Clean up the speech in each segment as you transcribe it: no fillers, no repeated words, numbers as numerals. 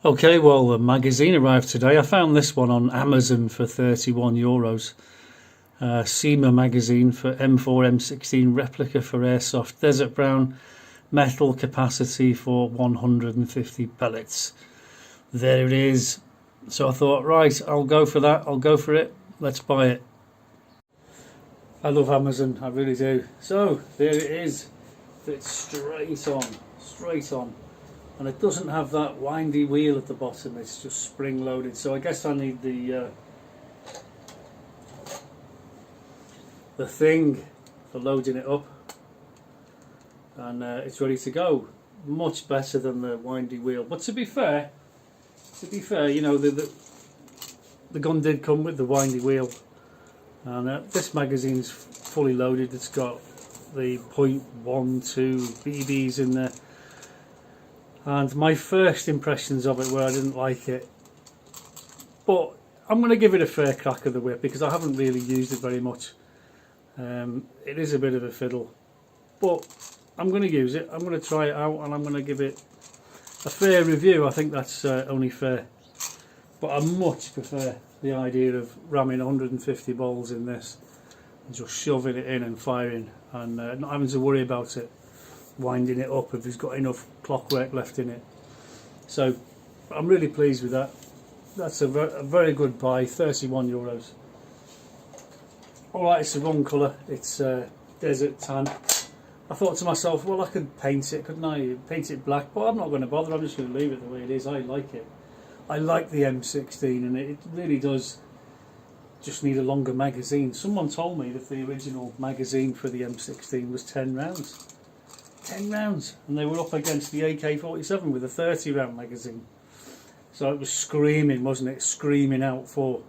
Okay, well, the magazine arrived today. I found this one on Amazon for €31. Cyma magazine for M4 M16 replica for airsoft, desert brown, metal, capacity for 150 pellets. There it is. So I thought, right, I'll go for that. I'll go for it. Let's buy it. I love Amazon, I really do. So there it is. Fits straight on. And it doesn't have that windy wheel at the bottom, it's just spring loaded. So I guess I need the thing for loading it up, and it's ready to go. Much better than the windy wheel. But to be fair, you know, the gun did come with the windy wheel, and this magazine is fully loaded. It's got the .12 BBs in there. And my first impressions of it were I didn't like it, but I'm going to give it a fair crack of the whip because I haven't really used it very much. It is a bit of a fiddle, but I'm going to use it. I'm going to try it out and I'm going to give it a fair review. I think that's only fair, but I much prefer the idea of ramming 150 balls in this and just shoving it in and firing, and not having to worry about it winding it up if it's got enough clockwork left in it. So I'm really pleased with that. That's a very good buy. €31. Alright, it's the wrong colour. It's desert tan. I thought to myself, well, I could paint it, couldn't I? Paint it black, but I'm not going to bother. I'm just going to leave it the way it is. I like it. I like the M16, and it really does just need a longer magazine. Someone told me that the original magazine for the M16 was 10 rounds. 10 rounds, and they were up against the AK-47 with a 30 round magazine. So it was screaming, wasn't it? Screaming out for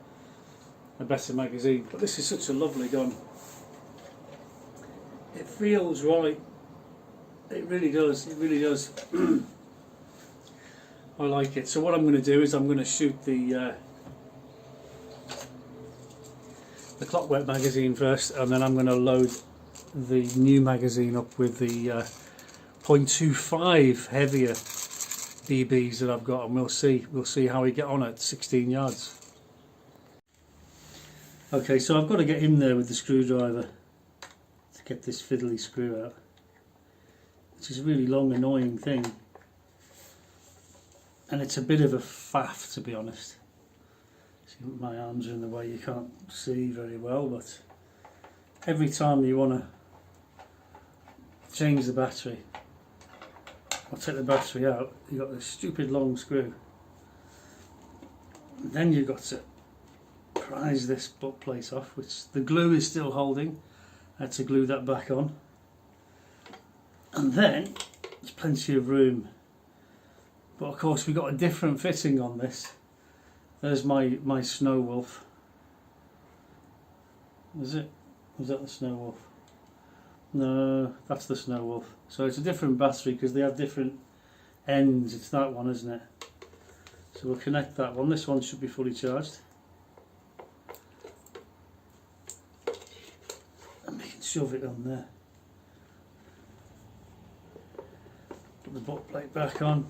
a better magazine. But this is such a lovely gun. It feels right. It really does. It really does. I like it. So what I'm going to do is I'm going to shoot the clockwork magazine first, and then I'm going to load the new magazine up with the .25 heavier BBs that I've got, and we'll see how we get on at 16 yards. Okay, so I've got to get in there with the screwdriver to get this fiddly screw out, which is a really long annoying thing, and it's a bit of a faff, to be honest. See, my arms are in the way, you can't see very well, but every time you want to change the battery or take the battery out, you've got this stupid long screw, and then you've got to prise this butt plate off, which the glue is still holding. I had to glue that back on, and then there's plenty of room, but of course we've got a different fitting on this. There's my Snow Wolf. Is it? Was that the Snow Wolf? No, that's the Snow Wolf. So it's a different battery because they have different ends. It's that one, isn't it? So we'll connect that one. This one should be fully charged. And we can shove it on there. Put the butt plate back on.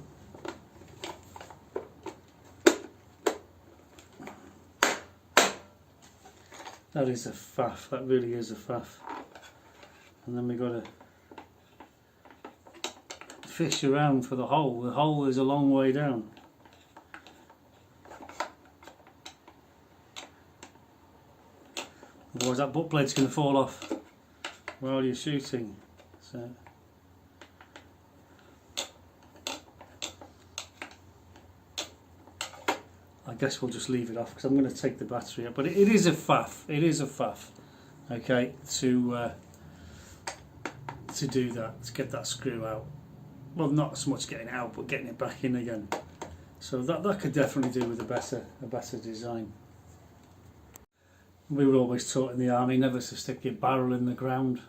That is a faff. That really is a faff. And then we've got to fish around for the hole. The hole is a long way down. Otherwise that butt plate's going to fall off while you're shooting. So I guess we'll just leave it off because I'm going to take the battery out. But it is a faff. It is a faff. Okay, to do that, to get that screw out. Well, not so much getting it out, but getting it back in again. So that could definitely do with a better design. We were always taught in the army never to stick your barrel in the ground.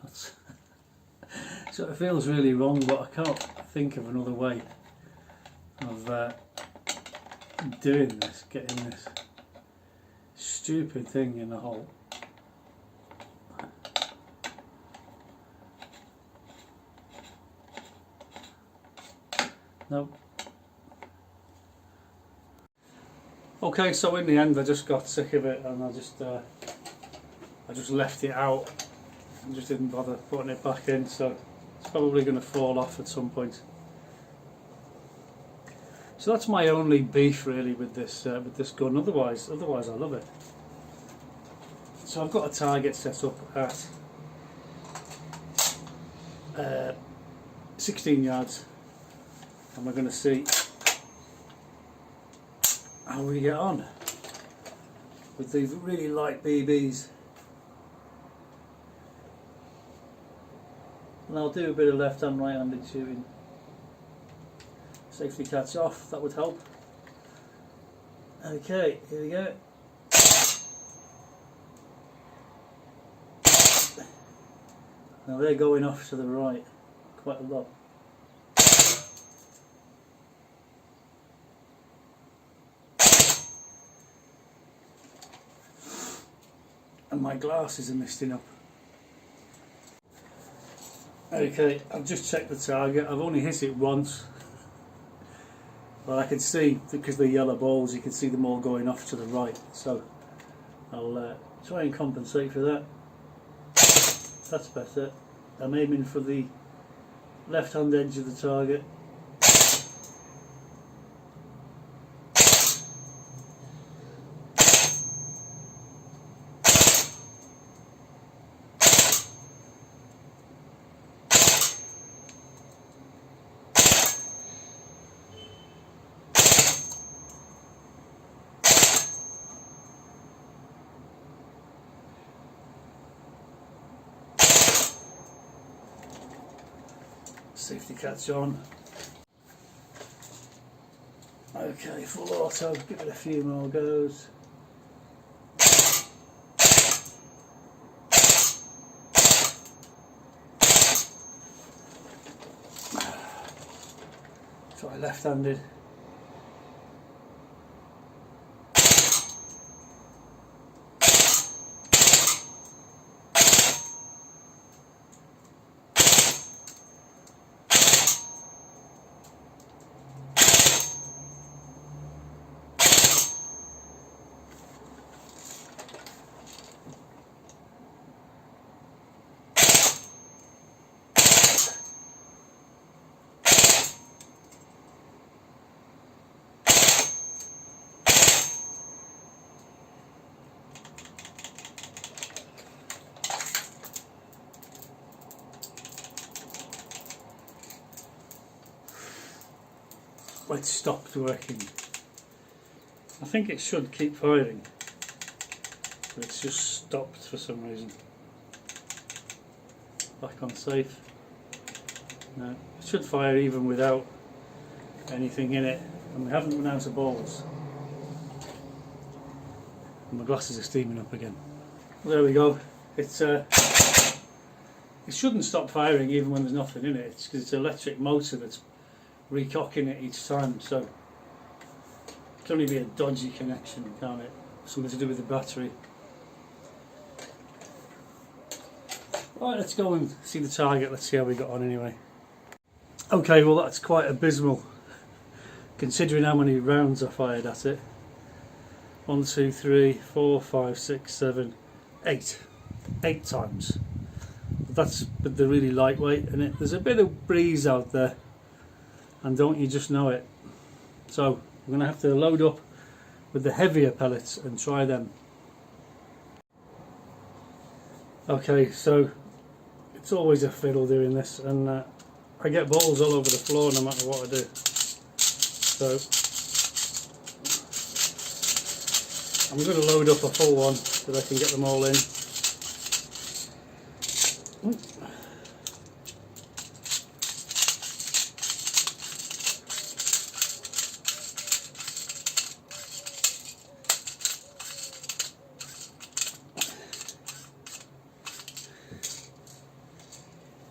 So it feels really wrong, but I can't think of another way of doing this, getting this stupid thing in the hole. Nope. Okay, so in the end I just got sick of it and I just left it out and just didn't bother putting it back in, so it's probably going to fall off at some point. So that's my only beef really with this gun. Otherwise I love it. So I've got a target set up at 16 yards, and we're going to see how we get on with these really light BBs. And I'll do a bit of left-hand, right-handed shooting. Safety catch off, that would help. Okay, here we go. Now they're going off to the right quite a lot. And my glasses are misting up. Okay, I've just checked the target. I've only hit it once, but I can see, because they're yellow balls, you can see them all going off to the right. So I'll try and compensate for that. That's better. I'm aiming for the left hand edge of the target. Safety catch on. Okay, full auto, give it a few more goes. Try left-handed. It stopped working. I think it should keep firing, but it's just stopped for some reason. Back on safe. No, it should fire even without anything in it, and we haven't run out of balls. And my glasses are steaming up again. Well, there we go. It shouldn't stop firing even when there's nothing in it. It's because it's an electric motor that's recocking it each time, so it can only be a dodgy connection, can't it? Something to do with the battery. Right, let's go and see the target. Let's see how we got on anyway. Okay, well that's quite abysmal considering how many rounds I fired at it. 1, 2, 3, 4, 5, 6, 7, 8. 8 times. That's with the really lightweight in it. There's a bit of breeze out there, and don't you just know it. So we're going to have to load up with the heavier pellets and try them. Okay, so it's always a fiddle doing this, and I get balls all over the floor no matter what I do. So I'm going to load up a full one so that I can get them all in.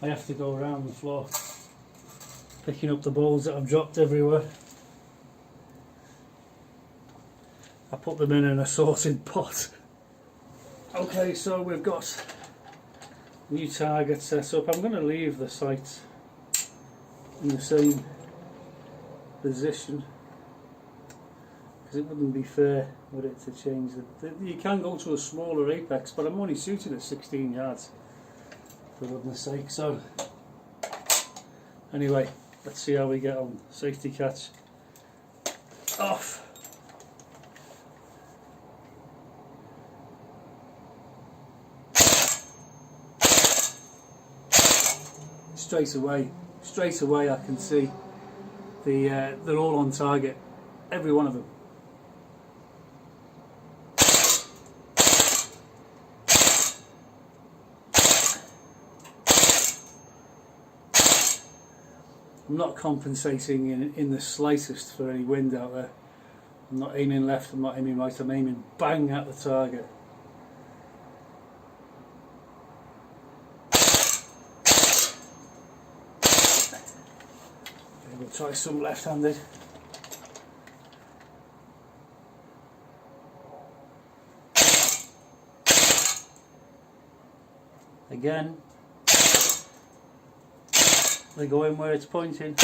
I have to go around the floor picking up the balls that I've dropped everywhere. I put them in an assorted pot. Okay, so we've got new target set up. I'm going to leave the sight in the same position because it wouldn't be fair, would it, to change you can go to a smaller apex, but I'm only shooting at 16 yards, for goodness sake. So anyway, let's see how we get on. Safety catch off. Straight away I can see they're all on target, every one of them. I'm not compensating in the slightest for any wind out there. I'm not aiming left, I'm not aiming right, I'm aiming bang at the target. Okay, we'll try some left-handed. Again. They go in where it's pointing.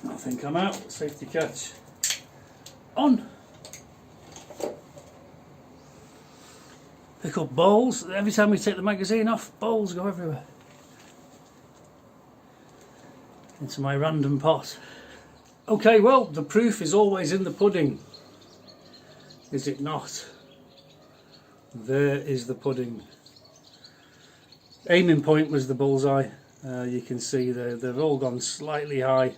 I think I'm out. Safety catch on. Pick up balls. Every time we take the magazine off, balls go everywhere into my random pot. Okay, well, the proof is always in the pudding, is it not? There is the pudding. Aiming point was the bullseye. You can see they've all gone slightly high.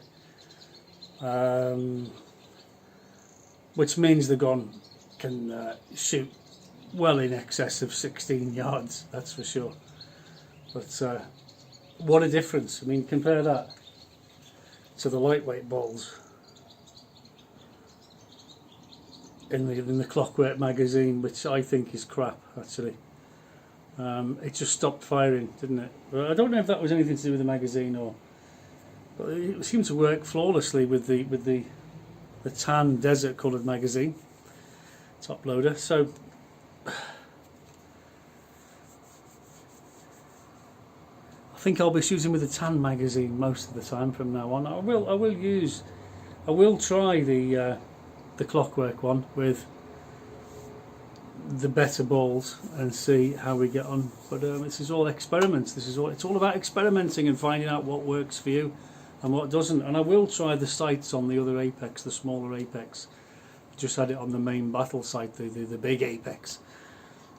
Which means the gun can shoot well in excess of 16 yards, that's for sure. But what a difference. I mean, compare that to the lightweight balls in the Clockwork magazine, which I think is crap, actually. It just stopped firing, didn't it? I don't know if that was anything to do with the magazine, or but it seemed to work flawlessly with the tan desert coloured magazine top loader. So I think I'll be shooting with the tan magazine most of the time from now on. I will try the Clockwork one with the better balls and see how we get on. But this is all experiments. It's all about experimenting and finding out what works for you and what doesn't. And I will try the sights on the other Apex, the smaller Apex. I just had it on the main battle sight, the big Apex.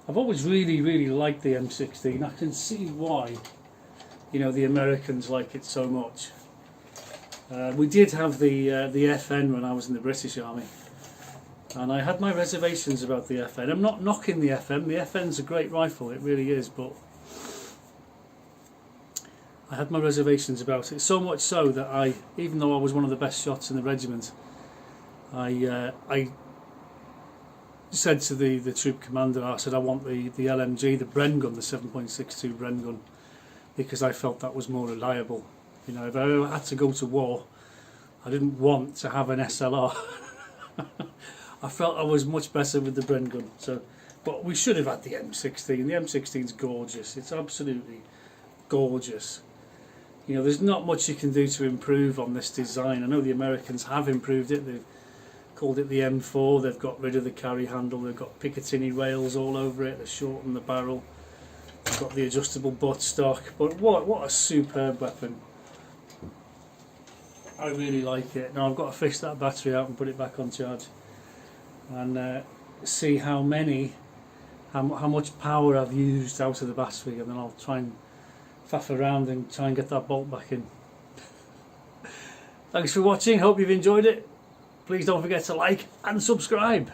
I've always really liked the M16. I can see why, you know, the Americans like it so much. We did have the FN when I was in the British Army, and I had my reservations about the FN. I'm not knocking the FN. The FN's a great rifle, it really is, but I had my reservations about it, so much so that even though I was one of the best shots in the regiment, I said to the troop commander, I said I want the LMG, the Bren gun, the 7.62 Bren gun, because I felt that was more reliable. You know, if I ever had to go to war, I didn't want to have an SLR. I felt I was much better with the Bren gun. So, but we should have had the M16. The M16's gorgeous. It's absolutely gorgeous. You know, there's not much you can do to improve on this design. I know the Americans have improved it. They've called it the M4. They've got rid of the carry handle. They've got Picatinny rails all over it. They've shortened the barrel. They've got the adjustable buttstock. But what a superb weapon. I really like it. Now I've got to fish that battery out and put it back on charge, and see how much power I've used out of the battery, and then I'll try and faff around and try and get that bolt back in. Thanks for watching, hope you've enjoyed it. Please don't forget to like and subscribe.